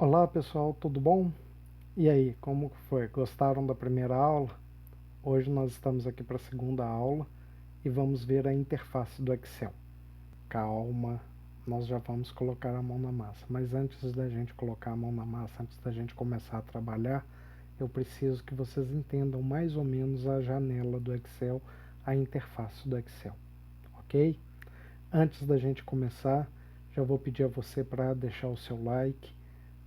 Olá pessoal, tudo bom? E aí, como foi? Gostaram da primeira aula? Hoje nós estamos aqui para a segunda aula e vamos ver a interface do Excel. Calma, nós já vamos colocar a mão na massa, mas antes da gente colocar a mão na massa, antes da gente começar a trabalhar, eu preciso que vocês entendam mais ou menos a janela do Excel, a interface do Excel, ok? Antes da gente começar, já vou pedir a você para deixar o seu like,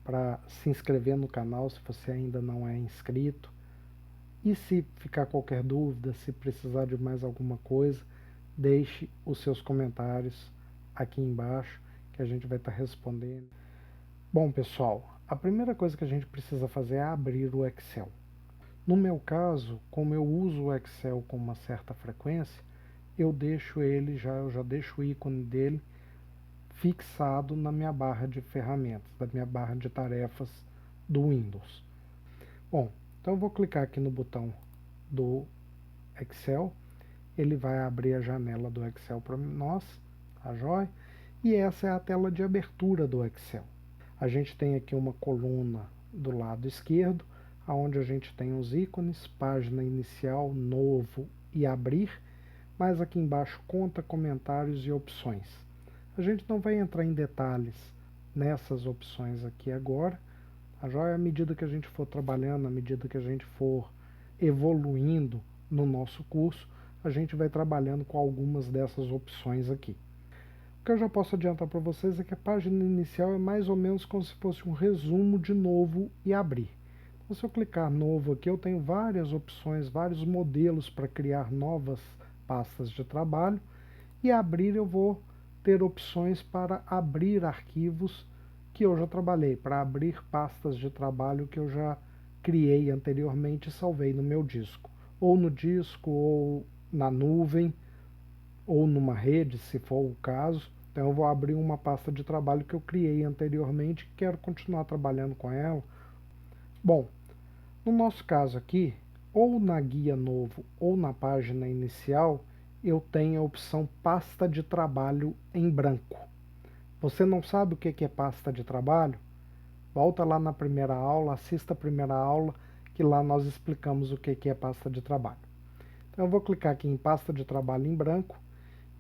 para se inscrever no canal se você ainda não é inscrito. E se ficar qualquer dúvida, se precisar de mais alguma coisa, deixe os seus comentários aqui embaixo que a gente vai estar respondendo. Bom, pessoal, a primeira coisa que a gente precisa fazer é abrir o Excel. No meu caso, como eu uso o Excel com uma certa frequência, eu já deixo o ícone dele fixado na minha barra de ferramentas, da minha barra de tarefas do Windows. Bom, então eu vou clicar aqui no botão do Excel, ele vai abrir a janela do Excel para nós, tá joia? E essa é a tela de abertura do Excel. A gente tem aqui uma coluna do lado esquerdo, onde a gente tem os ícones, página inicial, novo e abrir, mas aqui embaixo conta, comentários e opções. A gente não vai entrar em detalhes nessas opções aqui agora, a joia, à medida que a gente for trabalhando, à medida que a gente for evoluindo no nosso curso, a gente vai trabalhando com algumas dessas opções aqui. O que eu já posso adiantar para vocês é que a página inicial é mais ou menos como se fosse um resumo de novo e abrir. Então, se eu clicar novo aqui, eu tenho várias opções, vários modelos para criar novas pastas de trabalho, e abrir eu vou ter opções para abrir arquivos que eu já trabalhei, para abrir pastas de trabalho que eu já criei anteriormente e salvei no meu disco, ou no disco, ou na nuvem, ou numa rede, se for o caso. Então eu vou abrir uma pasta de trabalho que eu criei anteriormente e quero continuar trabalhando com ela. Bom, no nosso caso aqui, ou na guia novo ou na página inicial, eu tenho a opção pasta de trabalho em branco. Você não sabe o que é pasta de trabalho? Volta lá na primeira aula, assista a primeira aula, que lá nós explicamos o que é pasta de trabalho. Então eu vou clicar aqui em pasta de trabalho em branco,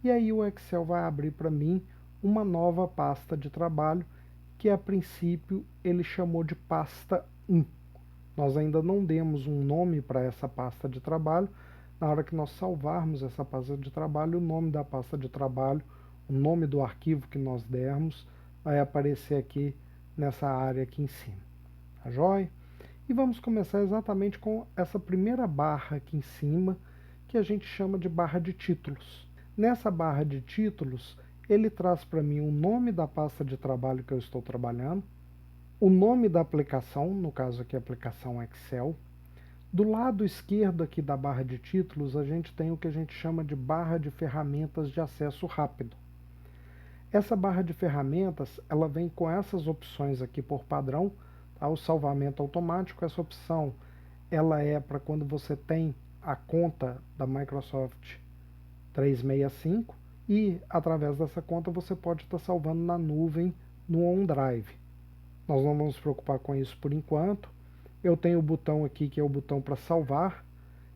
e aí o Excel vai abrir para mim uma nova pasta de trabalho, que a princípio ele chamou de pasta 1. Nós ainda não demos um nome para essa pasta de trabalho. Na hora que nós salvarmos essa pasta de trabalho, o nome da pasta de trabalho, o nome do arquivo que nós dermos, vai aparecer aqui nessa área aqui em cima. Tá joia? E vamos começar exatamente com essa primeira barra aqui em cima, que a gente chama de barra de títulos. Nessa barra de títulos, ele traz para mim o nome da pasta de trabalho que eu estou trabalhando, o nome da aplicação, no caso aqui a aplicação Excel. Do lado esquerdo aqui da barra de títulos, a gente tem o que a gente chama de barra de ferramentas de acesso rápido. Essa barra de ferramentas, ela vem com essas opções aqui por padrão, tá? O salvamento automático, essa opção, ela é para quando você tem a conta da Microsoft 365 e através dessa conta você pode estar salvando na nuvem no OneDrive. Nós não vamos nos preocupar com isso por enquanto. Eu tenho o botão aqui que é o botão para salvar.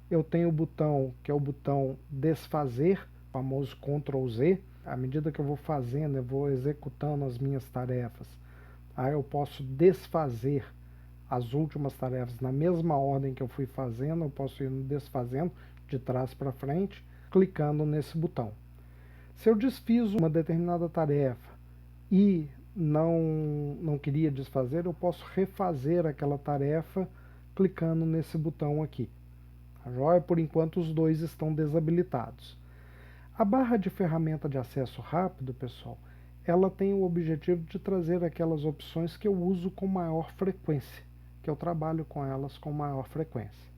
Eu tenho o botão que é o botão desfazer, o famoso Ctrl Z. À medida que eu vou fazendo, eu vou executando as minhas tarefas. Aí eu posso desfazer as últimas tarefas na mesma ordem que eu fui fazendo. Eu posso ir desfazendo de trás para frente, clicando nesse botão. Se eu desfiz uma determinada tarefa e não queria desfazer, eu posso refazer aquela tarefa clicando nesse botão aqui. A joia, por enquanto, os dois estão desabilitados. A barra de ferramenta de acesso rápido, pessoal, ela tem o objetivo de trazer aquelas opções que eu uso com maior frequência, que eu trabalho com elas com maior frequência.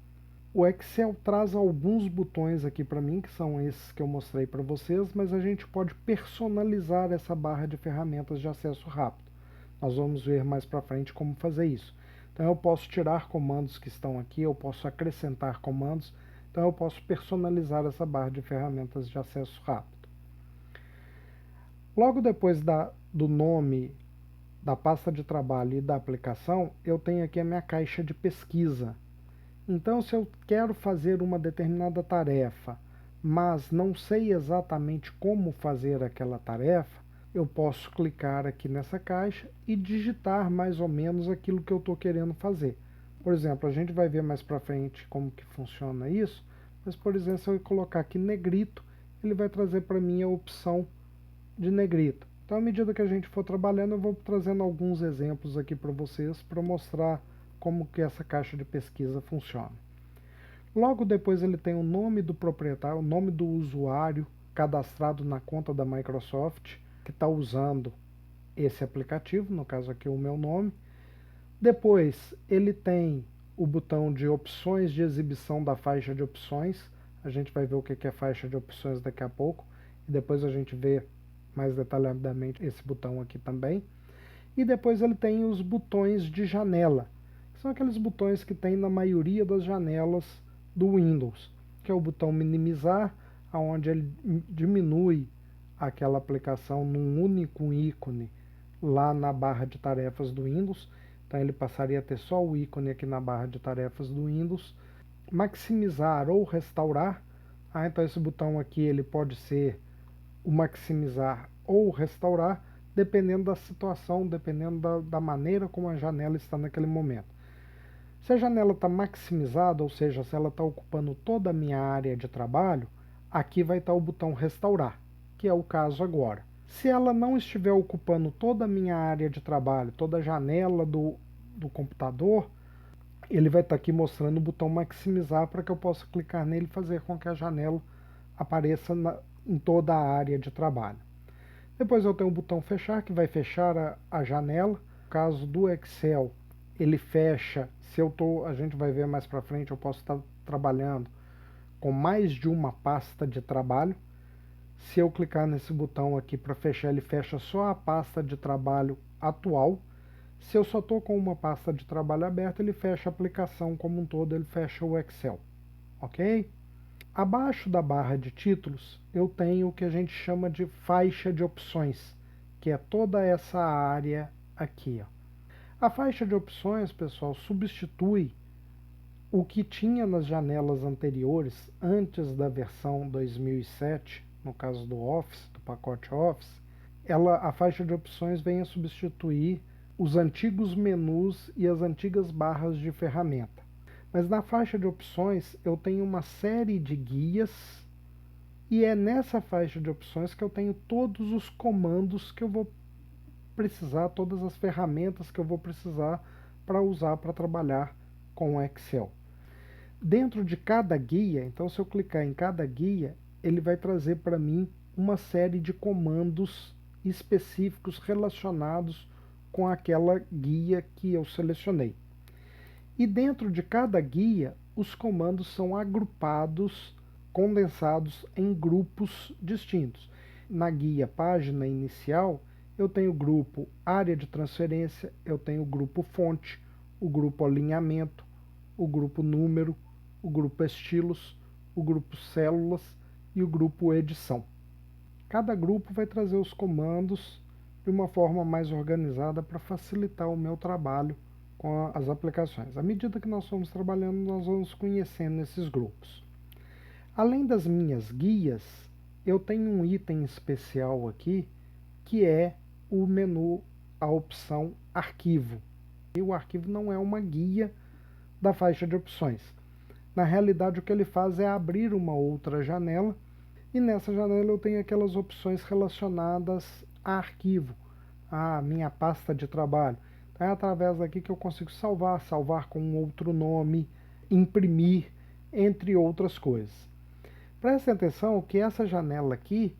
O Excel traz alguns botões aqui para mim, que são esses que eu mostrei para vocês, mas a gente pode personalizar essa barra de ferramentas de acesso rápido. Nós vamos ver mais para frente como fazer isso. Então eu posso tirar comandos que estão aqui, eu posso acrescentar comandos, então eu posso personalizar essa barra de ferramentas de acesso rápido. Logo depois do nome da pasta de trabalho e da aplicação, eu tenho aqui a minha caixa de pesquisa. Então, se eu quero fazer uma determinada tarefa, mas não sei exatamente como fazer aquela tarefa, eu posso clicar aqui nessa caixa e digitar mais ou menos aquilo que eu estou querendo fazer. Por exemplo, a gente vai ver mais para frente como que funciona isso, mas, por exemplo, se eu colocar aqui negrito, ele vai trazer para mim a opção de negrito. Então, à medida que a gente for trabalhando, eu vou trazendo alguns exemplos aqui para vocês, para mostrar como que essa caixa de pesquisa funciona. Logo depois ele tem o nome do proprietário, o nome do usuário cadastrado na conta da Microsoft, que está usando esse aplicativo, no caso aqui o meu nome. Depois ele tem o botão de opções de exibição da faixa de opções. A gente vai ver o que é faixa de opções daqui a pouco. E depois a gente vê mais detalhadamente esse botão aqui também. E depois ele tem os botões de janela, que são aqueles botões que tem na maioria das janelas do Windows, que é o botão minimizar, onde ele diminui aquela aplicação num único ícone lá na barra de tarefas do Windows. Então ele passaria a ter só o ícone aqui na barra de tarefas do Windows. Maximizar ou restaurar. Então esse botão aqui ele pode ser o maximizar ou restaurar, dependendo da situação, dependendo da maneira como a janela está naquele momento. Se a janela está maximizada, ou seja, se ela está ocupando toda a minha área de trabalho, aqui vai estar o botão restaurar, que é o caso agora. Se ela não estiver ocupando toda a minha área de trabalho, toda a janela do computador, ele vai estar aqui mostrando o botão maximizar para que eu possa clicar nele e fazer com que a janela apareça em toda a área de trabalho. Depois eu tenho o botão fechar, que vai fechar a janela. No caso do Excel, ele fecha, a gente vai ver mais para frente, eu posso estar trabalhando com mais de uma pasta de trabalho. Se eu clicar nesse botão aqui para fechar, ele fecha só a pasta de trabalho atual. Se eu só estou com uma pasta de trabalho aberta, ele fecha a aplicação como um todo, ele fecha o Excel, ok? Abaixo da barra de títulos, eu tenho o que a gente chama de faixa de opções, que é toda essa área aqui, ó. A faixa de opções, pessoal, substitui o que tinha nas janelas anteriores, antes da versão 2007, no caso do Office, do pacote Office. A faixa de opções vem a substituir os antigos menus e as antigas barras de ferramenta. Mas na faixa de opções eu tenho uma série de guias e é nessa faixa de opções que eu tenho todos os comandos que eu vou precisar, todas as ferramentas que eu vou precisar para usar para trabalhar com o Excel. Dentro de cada guia, então se eu clicar em cada guia, ele vai trazer para mim uma série de comandos específicos relacionados com aquela guia que eu selecionei. E dentro de cada guia, os comandos são agrupados, condensados em grupos distintos. Na guia página inicial, eu tenho o grupo área de transferência, eu tenho o grupo fonte, o grupo alinhamento, o grupo número, o grupo estilos, o grupo células e o grupo edição. Cada grupo vai trazer os comandos de uma forma mais organizada para facilitar o meu trabalho com as aplicações. À medida que nós vamos trabalhando, nós vamos conhecendo esses grupos. Além das minhas guias, eu tenho um item especial aqui, que é o menu, a opção arquivo. E o arquivo não é uma guia da faixa de opções. Na realidade, o que ele faz é abrir uma outra janela, e nessa janela eu tenho aquelas opções relacionadas a arquivo, a minha pasta de trabalho. É através daqui que eu consigo salvar com um outro nome, imprimir, entre outras coisas. Prestem atenção que essa janela aqui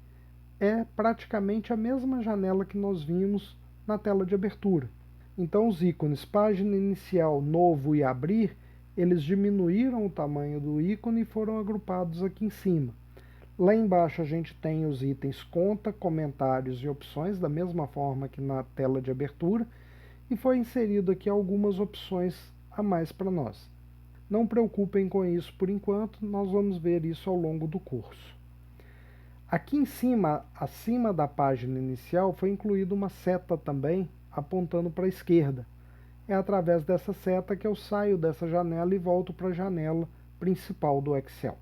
é praticamente a mesma janela que nós vimos na tela de abertura. Então os ícones página inicial, novo e abrir, eles diminuíram o tamanho do ícone e foram agrupados aqui em cima. Lá embaixo a gente tem os itens conta, comentários e opções, da mesma forma que na tela de abertura, e foi inserido aqui algumas opções a mais para nós. Não preocupem com isso por enquanto, nós vamos ver isso ao longo do curso. Aqui em cima, acima da página inicial, foi incluída uma seta também, apontando para a esquerda. É através dessa seta que eu saio dessa janela e volto para a janela principal do Excel.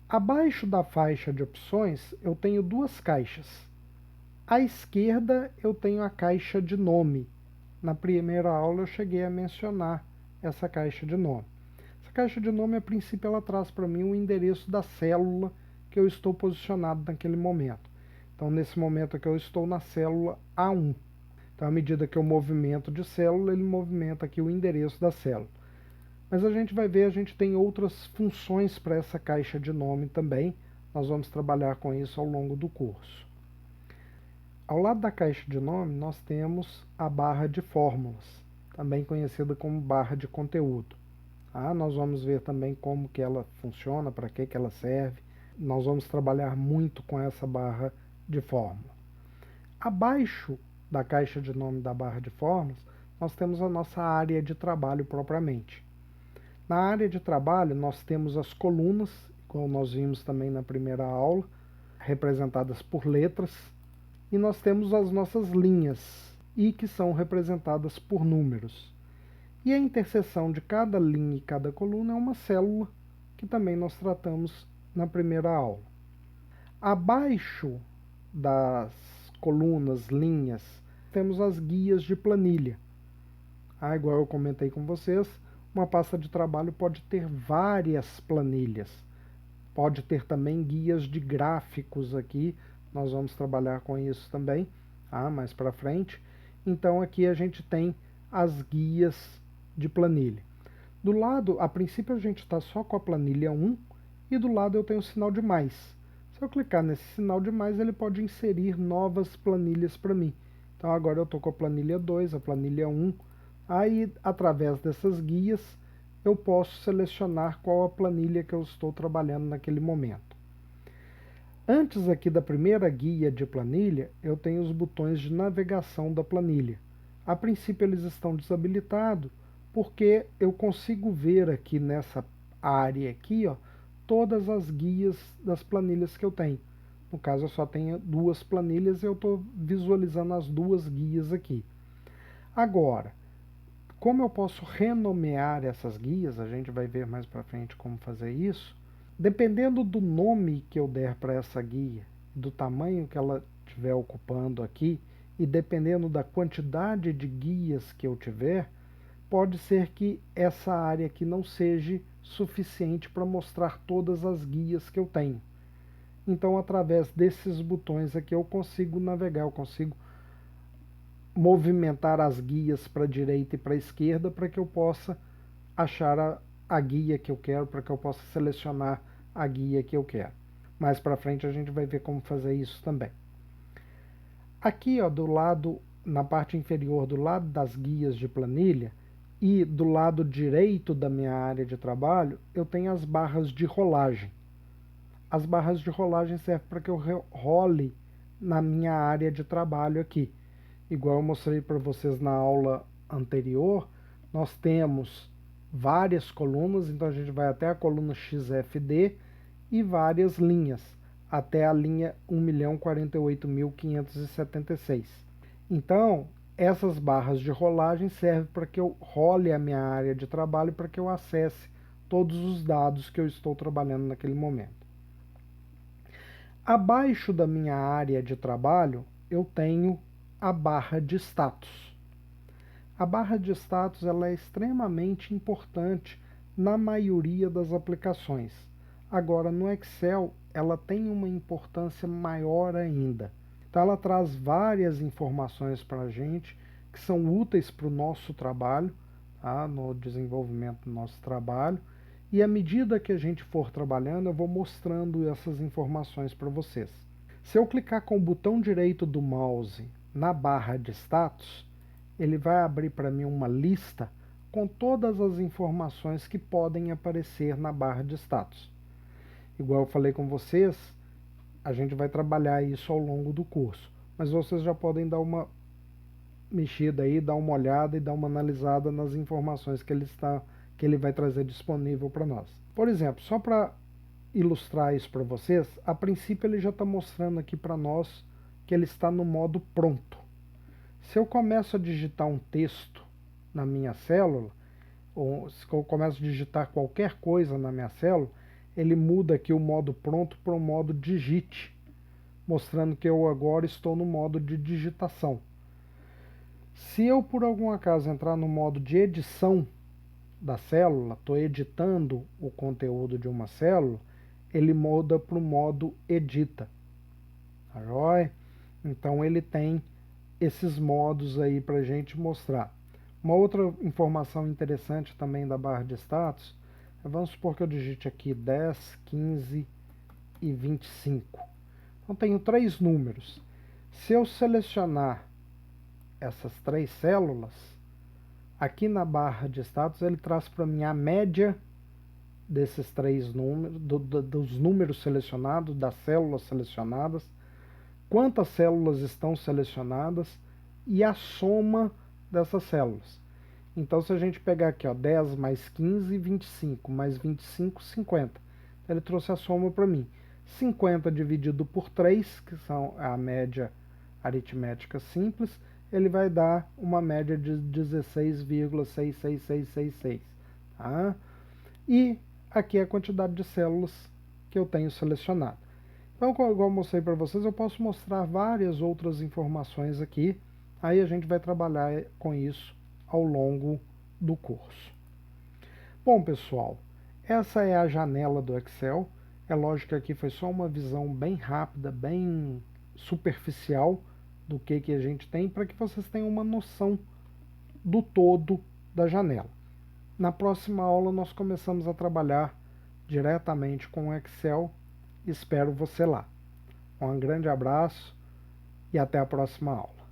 Abaixo da faixa de opções, eu tenho duas caixas. À esquerda, eu tenho a caixa de nome. Na primeira aula, eu cheguei a mencionar essa caixa de nome. Essa caixa de nome, a princípio, ela traz para mim o endereço da célula que eu estou posicionado naquele momento. Então, nesse momento aqui, eu estou na célula A1. Então, à medida que eu movimento de célula, ele movimenta aqui o endereço da célula. Mas a gente vai ver, a gente tem outras funções para essa caixa de nome também. Nós vamos trabalhar com isso ao longo do curso. Ao lado da caixa de nome, nós temos a barra de fórmulas, também conhecida como barra de conteúdo. Nós vamos ver também como que ela funciona, para que ela serve. Nós vamos trabalhar muito com essa barra de fórmula. Abaixo da caixa de nome da barra de fórmulas, nós temos a nossa área de trabalho propriamente. Na área de trabalho, nós temos as colunas, como nós vimos também na primeira aula, representadas por letras, e nós temos as nossas linhas, e que são representadas por números. E a interseção de cada linha e cada coluna é uma célula, que também nós tratamos na primeira aula. Abaixo das colunas, linhas, temos as guias de planilha. Igual eu comentei com vocês, uma pasta de trabalho pode ter várias planilhas. Pode ter também guias de gráficos aqui, nós vamos trabalhar com isso também, mais para frente. Então aqui a gente tem as guias de planilha. Do lado, a princípio a gente está só com a planilha 1 e do lado eu tenho o sinal de mais. Se eu clicar nesse sinal de mais, ele pode inserir novas planilhas para mim. Então agora eu estou com a planilha 2, a planilha 1. Aí, através dessas guias, eu posso selecionar qual a planilha que eu estou trabalhando naquele momento. Antes aqui da primeira guia de planilha, eu tenho os botões de navegação da planilha. A princípio eles estão desabilitados, porque eu consigo ver aqui nessa área aqui, todas as guias das planilhas que eu tenho. No caso, eu só tenho duas planilhas e eu estou visualizando as duas guias aqui. Agora, como eu posso renomear essas guias, a gente vai ver mais para frente como fazer isso. Dependendo do nome que eu der para essa guia, do tamanho que ela estiver ocupando aqui, e dependendo da quantidade de guias que eu tiver, pode ser que essa área aqui não seja suficiente para mostrar todas as guias que eu tenho. Então, através desses botões aqui, eu consigo navegar, eu consigo movimentar as guias para a direita e para a esquerda para que eu possa achar a guia que eu quero, para que eu possa selecionar a guia que eu quero. Mais para frente a gente vai ver como fazer isso também. Aqui, do lado, na parte inferior, do lado das guias de planilha e do lado direito da minha área de trabalho, eu tenho as barras de rolagem. As barras de rolagem servem para que eu role na minha área de trabalho aqui. Igual eu mostrei para vocês na aula anterior, nós temos várias colunas, então a gente vai até a coluna XFD e várias linhas, até a linha 1.048.576. Então, essas barras de rolagem servem para que eu role a minha área de trabalho, para que eu acesse todos os dados que eu estou trabalhando naquele momento. Abaixo da minha área de trabalho, eu tenho a barra de status. A barra de status ela é extremamente importante na maioria das aplicações. Agora, no Excel, ela tem uma importância maior ainda. Então, ela traz várias informações para a gente que são úteis para o nosso trabalho, no desenvolvimento do nosso trabalho. E à medida que a gente for trabalhando, eu vou mostrando essas informações para vocês. Se eu clicar com o botão direito do mouse na barra de status, ele vai abrir para mim uma lista com todas as informações que podem aparecer na barra de status. Igual eu falei com vocês, a gente vai trabalhar isso ao longo do curso, mas vocês já podem dar uma mexida aí, dar uma olhada e dar uma analisada nas informações que ele vai trazer disponível para nós. Por exemplo, só para ilustrar isso para vocês, a princípio ele já está mostrando aqui para nós que ele está no modo pronto. Se eu começo a digitar um texto na minha célula, ou se eu começo a digitar qualquer coisa na minha célula, ele muda aqui o modo pronto para o modo digite, mostrando que eu agora estou no modo de digitação. Se eu por algum acaso entrar no modo de edição da célula, estou editando o conteúdo de uma célula, ele muda para o modo edita. Tá joia? Então ele tem esses modos aí para a gente mostrar. Uma outra informação interessante também da barra de status, vamos supor que eu digite aqui 10, 15 e 25. Então tenho 3 números. Se eu selecionar essas 3 células, aqui na barra de status ele traz para mim a média desses 3 números, dos números selecionados, das células selecionadas, quantas células estão selecionadas e a soma dessas células. Então, se a gente pegar aqui, ó, 10 mais 15, 25, mais 25, 50. Ele trouxe a soma para mim. 50 dividido por 3, que são a média aritmética simples, ele vai dar uma média de 16,66666. Tá? E aqui é a quantidade de células que eu tenho selecionado. Então, igual eu mostrei para vocês, eu posso mostrar várias outras informações aqui. Aí a gente vai trabalhar com isso ao longo do curso. Bom, pessoal, essa é a janela do Excel. É lógico que aqui foi só uma visão bem rápida, bem superficial do que a gente tem, para que vocês tenham uma noção do todo da janela. Na próxima aula nós começamos a trabalhar diretamente com o Excel. Espero você lá. Um grande abraço e até a próxima aula.